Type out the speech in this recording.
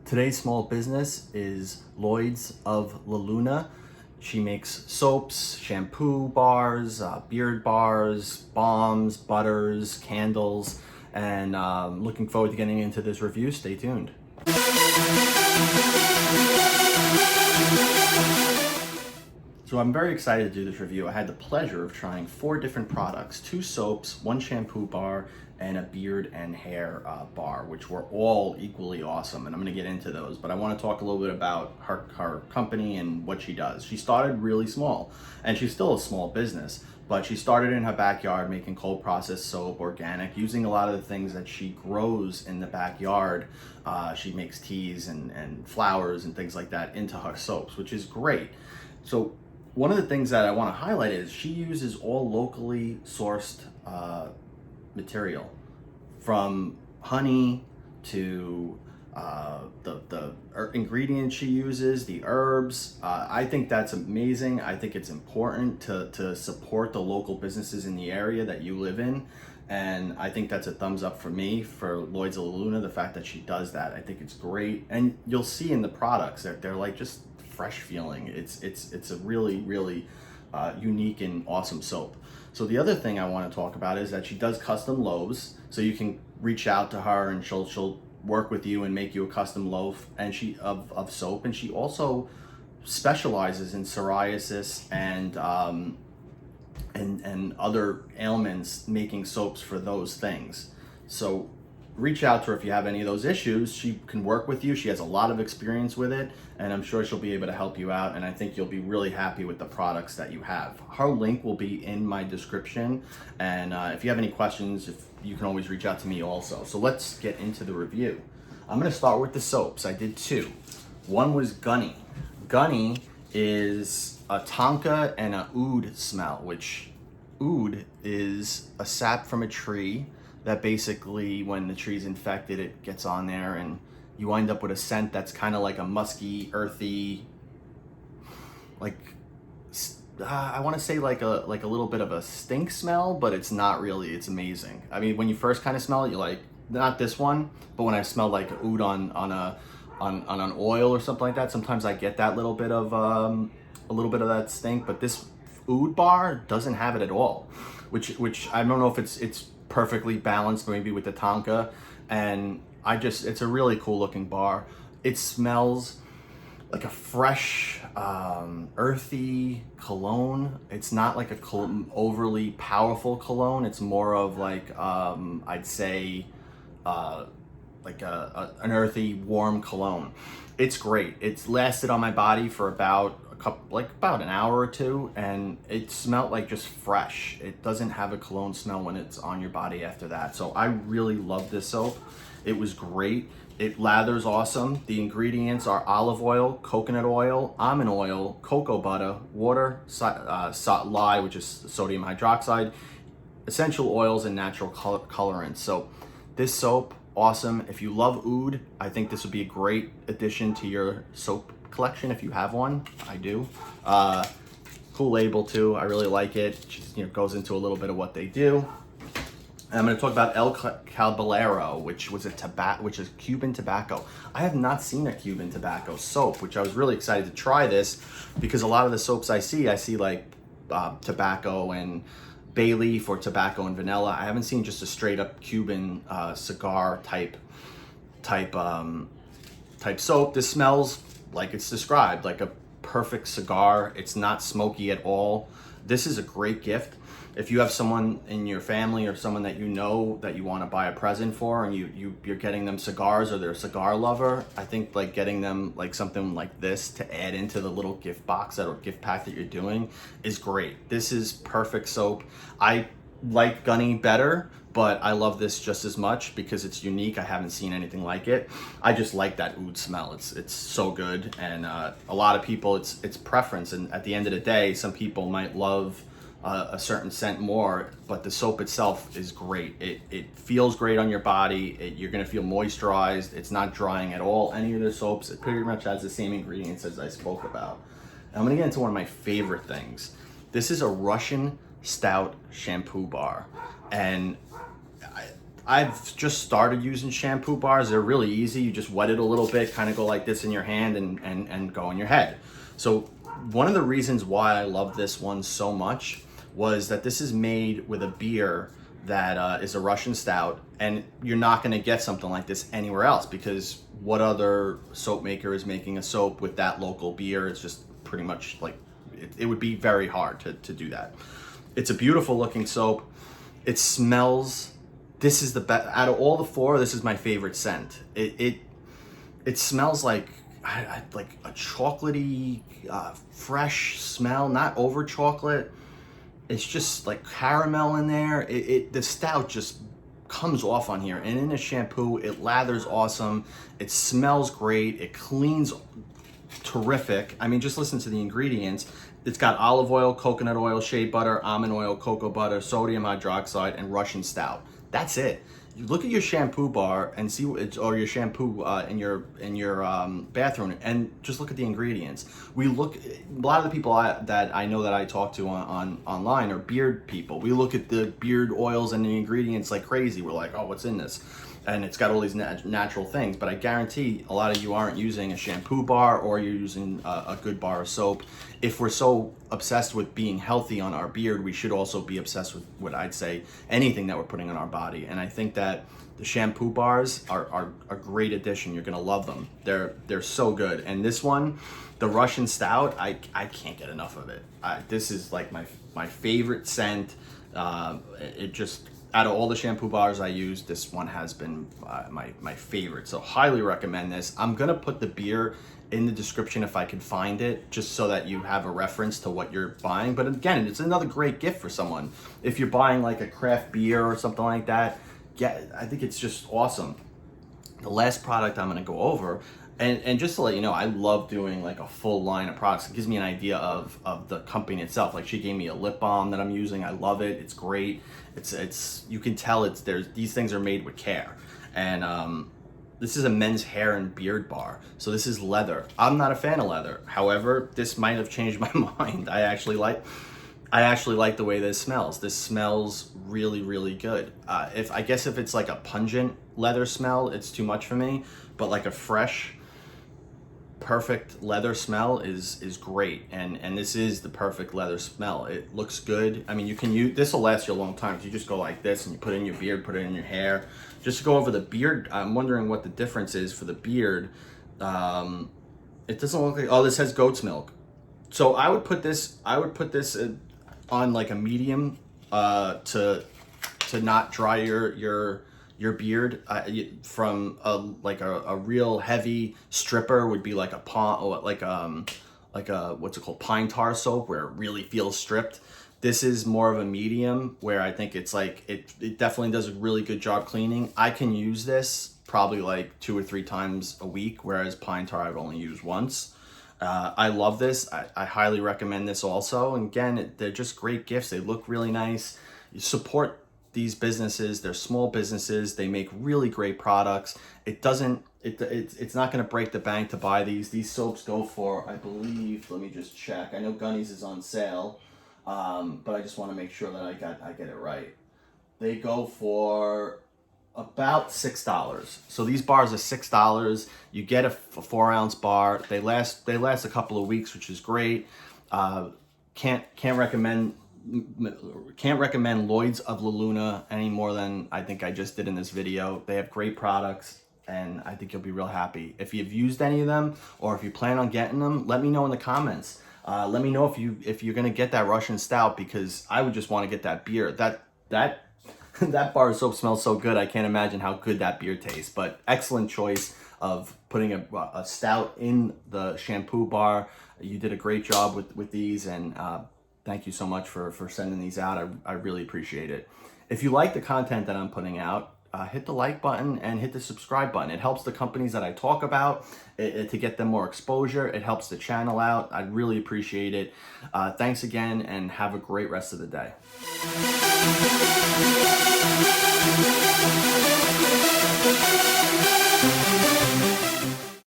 Today's small business is Lloyd's of La Luna. She makes soaps, shampoo bars, beard bars, balms, butters, candles, and looking forward to getting into this review. Stay tuned. So I'm very excited to do this review. I had the pleasure of trying 4 different products, 2 soaps, 1 shampoo bar, and a beard and hair bar, which were all equally awesome. And I'm gonna get into those, but I wanna talk a little bit about her company and what she does. She started really small, and she's still a small business, but she started in her backyard making cold processed soap, organic, using a lot of the things that she grows in the backyard. She makes teas and flowers and things like that into her soaps, which is great. So one of the things that I want to highlight is she uses all locally sourced material, from honey to the ingredients she uses, the herbs. I think that's amazing. I think it's important to support the local businesses in the area that you live in. And I think that's a thumbs up for me, for Lloyd's of La Luna, the fact that she does that. I think it's great. And you'll see in the products that they're like just fresh feeling. It's a really unique and awesome soap. So the other thing I want to talk about is that she does custom loaves, so you can reach out to her and she'll work with you and make you a custom loaf and of soap. And she also specializes in psoriasis and other ailments, making soaps for those things. So reach out to her if you have any of those issues. She can work with you. She has a lot of experience with it, and I'm sure she'll be able to help you out, and I think you'll be really happy with the products that you have. Her link will be in my description, and if you have any questions, you can always reach out to me also. So let's get into the review. I'm going to start with the soaps. I did 2. One was Gunny. Gunny is a Tonka and an Oud smell, which Oud is a sap from a tree that basically, when the tree's infected, it gets on there and you wind up with a scent that's kind of like a musky, earthy, like I want to say like a little bit of a stink smell, but it's not really. It's amazing. I mean, when you first kind of smell it, you're like, not this one, but when I smell like Oud on an oil or something like that, sometimes I get that little bit of that stink. But this Oud bar doesn't have it at all, which I don't know if it's perfectly balanced maybe with the Tonka, and it's a really cool looking bar. It smells like a fresh earthy cologne. It's not like a overly powerful cologne. It's more of like I'd say like an earthy warm cologne. It's great. It's lasted on my body for about an hour or 2, and it smelled like just fresh. It doesn't have a cologne smell when it's on your body after that. So I really love this soap. It was great. It lathers awesome. The ingredients are olive oil, coconut oil, almond oil, cocoa butter, water, lye, which is sodium hydroxide, essential oils, and natural colorants. So this soap, awesome. If you love Oud, I think this would be a great addition to your soap collection if you have one. I do. Cool label too. I really like it. Just, goes into a little bit of what they do. And I'm going to talk about El Caballero, which is Cuban tobacco. I have not seen a Cuban tobacco soap, which I was really excited to try this, because a lot of the soaps I see like tobacco and bay leaf or tobacco and vanilla. I haven't seen just a straight up Cuban cigar type soap. This smells like it's described, like a perfect cigar. It's not smoky at all. This is a great gift. If you have someone in your family or someone that you know that you want to buy a present for, and you're getting them cigars, or they're a cigar lover, I think like getting them like something like this to add into the little gift box or gift pack that you're doing is great. This is perfect soap. I like Gunny better, but I love this just as much because it's unique. I haven't seen anything like it. I just like that Oud smell. It's so good, and a lot of people, it's preference. And at the end of the day, some people might love a certain scent more, but the soap itself is great. It feels great on your body. You're gonna feel moisturized. It's not drying at all. Any of the soaps, it pretty much has the same ingredients as I spoke about. And I'm gonna get into one of my favorite things. This is a Russian Stout shampoo bar, and I've just started using shampoo bars. They're really easy. You just wet it a little bit, kind of go like this in your hand and go in your head. So one of the reasons why I love this one so much was that this is made with a beer that is a Russian stout, and you're not going to get something like this anywhere else, because what other soap maker is making a soap with that local beer? It's just pretty much like, it would be very hard to do that. It's a beautiful looking soap. It smells, this is the best out of all the four. This is my favorite scent. It smells like like a chocolatey, fresh smell, not over chocolate. It's just like caramel in there. The stout just comes off on here, and in the shampoo, it lathers awesome. It smells great. It cleans terrific. I mean, just listen to the ingredients. It's got olive oil, coconut oil, shea butter, almond oil, cocoa butter, sodium hydroxide, and Russian stout. That's it. You look at your shampoo bar and see or your shampoo in your bathroom, and just look at the ingredients. A lot of the people that I know that I talk to on online are beard people. We look at the beard oils and the ingredients like crazy. We're like, oh, what's in this? And it's got all these natural things, but I guarantee a lot of you aren't using a shampoo bar, or you're using a good bar of soap. If we're so obsessed with being healthy on our beard, we should also be obsessed with what I'd say anything that we're putting on our body. And I think that the shampoo bars are a great addition. You're gonna love them. They're so good. And this one, the Russian stout, I can't get enough of it. This is like my favorite scent. It just, out of all the shampoo bars I use, this one has been my favorite. So highly recommend this. I'm gonna put the beer in the description if I can find it, just so that you have a reference to what you're buying. But again, it's another great gift for someone. If you're buying like a craft beer or something like that, yeah, I think it's just awesome. The last product I'm gonna go over, and just to let you know, I love doing like a full line of products. It gives me an idea of the company itself. Like, she gave me a lip balm that I'm using. I love it. It's great. It's you can tell these things are made with care. And this is a men's hair and beard bar. So this is leather. I'm not a fan of leather. However, this might have changed my mind. I actually like the way this smells. This smells really, really good. I guess if it's like a pungent leather smell, it's too much for me. But like a fresh, perfect leather smell is great. And this is the perfect leather smell. It looks good. I mean, you can use this, will last you a long time. So you just go like this and you put it in your beard, put it in your hair. Just to go over the beard, I'm wondering what the difference is for the beard. It doesn't look like, oh, this has goat's milk. So I would put this on like a medium to not dry your beard. From a real heavy stripper would be like a what's it called, pine tar soap, where it really feels stripped. This is more of a medium, where I think it's like it definitely does a really good job cleaning. I can use this probably like 2 or 3 times a week, whereas pine tar I've only used once. I love this. I highly recommend this also. And again, they're just great gifts. They look really nice. You support these businesses. They're small businesses. They make really great products. It's not going to break the bank to buy these. These soaps go for, I believe, let me just check. I know Gunny's is on sale, but I just want to make sure that I get it right. They go for about $6. So these bars are $6. You get a 4-ounce bar. They last a couple of weeks, which is great. Can't recommend Lloyd's of La Luna any more than I think I just did in this video. They have great products, and I think you'll be real happy. If you've used any of them, or if you plan on getting them, let me know in the comments. Let me know if you're gonna get that Russian stout, because I would just want to get that beer. That bar of soap smells so good, I can't imagine how good that beer tastes. But excellent choice of putting a stout in the shampoo bar. You did a great job with these, and thank you so much for sending these out. I really appreciate it. If you like the content that I'm putting out, hit the like button and hit the subscribe button. It helps the companies that I talk about to get them more exposure. It helps the channel out. I really appreciate it. Thanks again, and have a great rest of the day.